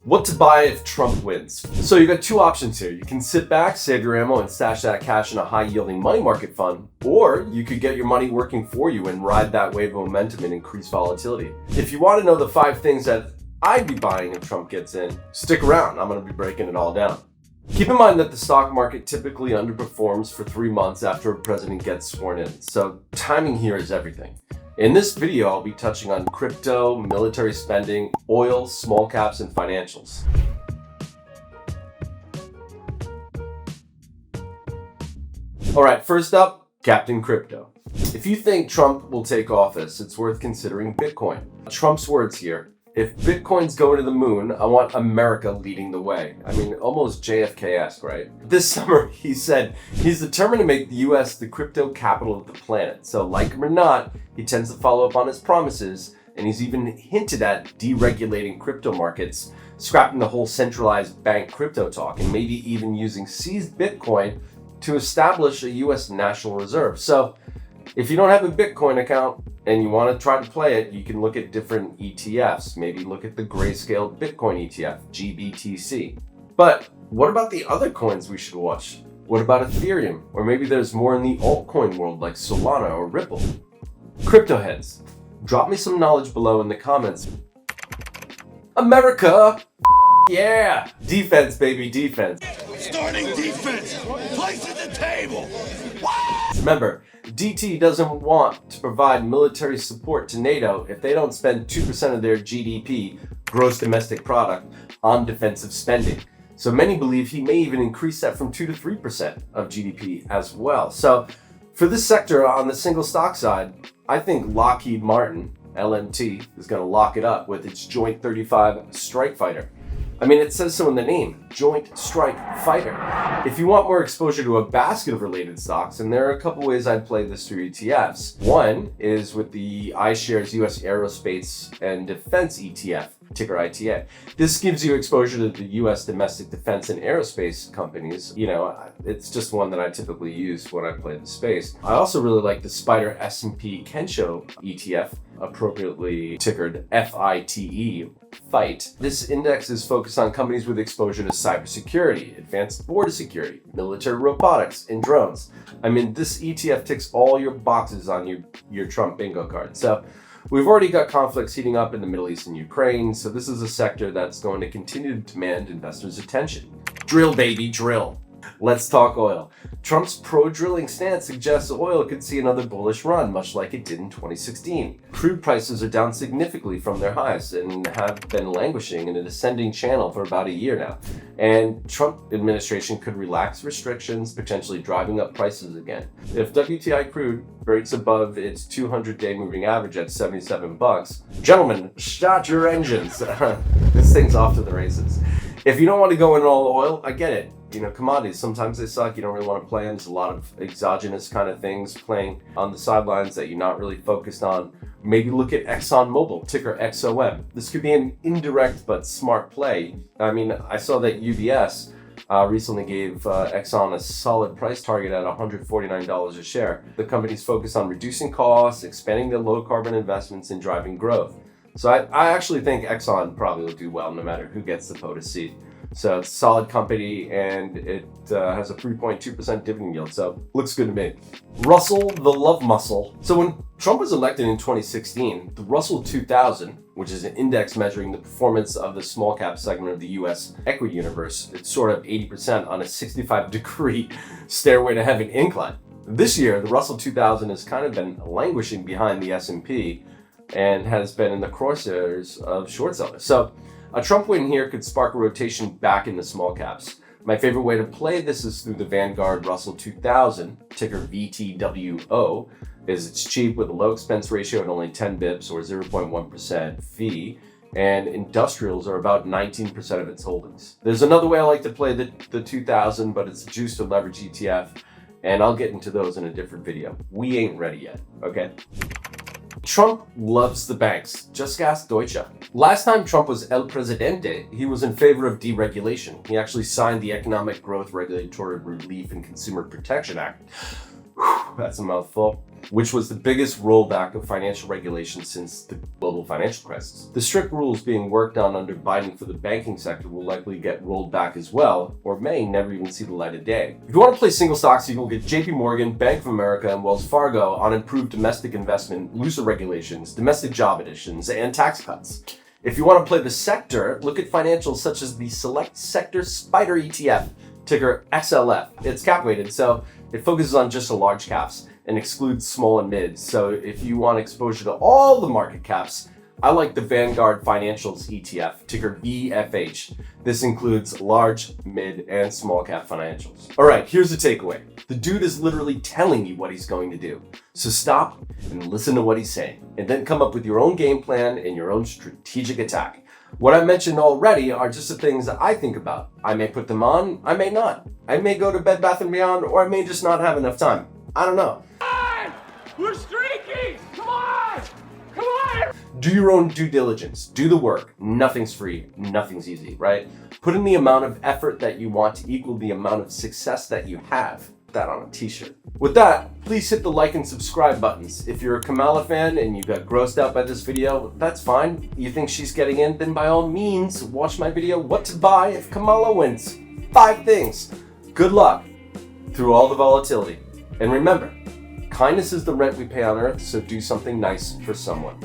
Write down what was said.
What to buy if Trump wins? So you got two options here. You can sit back, save your ammo, and stash that cash in a high-yielding money market fund, or you could get your money working for you and ride that wave of momentum and increase volatility. If you want to know the 5 things that I'd be buying if Trump gets in, stick around. I'm going to be breaking it all down. Keep in mind that the stock market typically underperforms for 3 months after a president gets sworn in, so timing here is everything. In this video, I'll be touching on crypto, military spending, oil, small caps, and financials. All right, first up, Captain Crypto. If you think Trump will take office, it's worth considering Bitcoin. Trump's words here: if Bitcoin's going to the moon, I want America leading the way. I mean, almost JFK-esque, right? This summer, he said he's determined to make the US the crypto capital of the planet. So like him or not, he tends to follow up on his promises, and he's even hinted at deregulating crypto markets, scrapping the whole centralized bank crypto talk, and maybe even using seized Bitcoin to establish a US national reserve. So if you don't have a Bitcoin account and you want to try to play it, you can look at different ETFs. Maybe look at the grayscale Bitcoin ETF, GBTC. But what about the other coins we should watch? What about Ethereum? Or maybe there's more in the altcoin world like Solana or Ripple. Crypto heads, drop me some knowledge below in the comments. America! Yeah! Defense, baby, defense. Starting defense! Place at the table! Remember, DT doesn't want to provide military support to NATO if they don't spend 2% of their GDP, gross domestic product, on defensive spending. So many believe he may even increase that from 2 to 3% of GDP as well. So for this sector on the single stock side, I think Lockheed Martin, LMT, is going to lock it up with its Joint 35 Strike Fighter. I mean, it says so in the name, Joint Strike Fighter. If you want more exposure to a basket of related stocks, and there are a couple ways I'd play this through ETFs. One is with the iShares US Aerospace and Defense ETF, ticker ITA. This gives you exposure to the US domestic defense and aerospace companies. You know, it's just one that I typically use when I play the space. I also really like the Spider S&P Kensho ETF, appropriately tickered FITE, FIGHT. This index is focused on companies with exposure to cybersecurity, advanced border security, military robotics, and drones. I mean, this ETF ticks all your boxes on your Trump bingo card. So we've already got conflicts heating up in the Middle East and Ukraine, so this is a sector that's going to continue to demand investors' attention. Drill, baby, drill. Let's talk oil. Trump's pro-drilling stance suggests oil could see another bullish run, much like it did in 2016. Crude prices are down significantly from their highs and have been languishing in a descending channel for about a year now. And Trump administration could relax restrictions, potentially driving up prices again. If WTI crude breaks above its 200-day moving average at $77, gentlemen, start your engines. This thing's off to the races. If you don't want to go in all oil, I get it. You know, commodities, sometimes they suck. You don't really want to play them. There's a lot of exogenous kind of things playing on the sidelines that you're not really focused on. Maybe look at ExxonMobil, ticker XOM. This could be an indirect but smart play. I mean, I saw that UBS recently gave Exxon a solid price target at $149 a share. The company's focused on reducing costs, expanding their low carbon investments, and driving growth. So I actually think Exxon probably will do well no matter who gets the POTUS seat. So it's a solid company, and it has a 3.2% dividend yield, so looks good to me. Russell, the love muscle. So when Trump was elected in 2016, the Russell 2000, which is an index measuring the performance of the small cap segment of the US equity universe, it's sort of 80% on a 65-degree stairway to heaven incline. This year, the Russell 2000 has kind of been languishing behind the S&P and has been in the crosshairs of short sellers. So a Trump win here could spark a rotation back into small caps. My favorite way to play this is through the Vanguard Russell 2000, ticker VTWO, as it's cheap with a low expense ratio at only 10 bips or 0.1% fee, and industrials are about 19% of its holdings. There's another way I like to play the 2000, but it's a juice to leverage ETF, and I'll get into those in a different video. We ain't ready yet, okay? Trump loves the banks. Just ask Deutsche. Last time Trump was El Presidente, he was in favor of deregulation. He actually signed the Economic Growth Regulatory Relief and Consumer Protection Act. that's a mouthful, which was the biggest rollback of financial regulation since the global financial crisis. The strict rules being worked on under Biden for the banking sector will likely get rolled back as well, or may never even see the light of day. If you want to play single stocks, you can get JP Morgan, Bank of America, and Wells Fargo on improved domestic investment, looser regulations, domestic job additions, and tax cuts. If you want to play the sector, look at financials such as the Select Sector Spider ETF, ticker XLF. It's cap weighted, so it focuses on just the large caps and excludes small and mid. So if you want exposure to all the market caps, I like the Vanguard Financials ETF, ticker VFH. This includes large, mid, and small cap financials. All right, here's the takeaway. The dude is literally telling you what he's going to do. So stop and listen to what he's saying, and then come up with your own game plan and your own strategic attack. What I mentioned already are just the things that I think about. I may put them on, I may not. I may go to Bed Bath & Beyond, or I may just not have enough time. I don't know. We're streaking! Come on! Come on! Do your own due diligence. Do the work. Nothing's free. Nothing's easy, right? Put in the amount of effort that you want to equal the amount of success that you have. Put that on a t-shirt. With that, please hit the like and subscribe buttons. If you're a Kamala fan and you got grossed out by this video, that's fine. You think she's getting in, then by all means, watch my video, What to Buy If Kamala Wins. 5 things. Good luck through all the volatility. And remember, kindness is the rent we pay on earth, so do something nice for someone.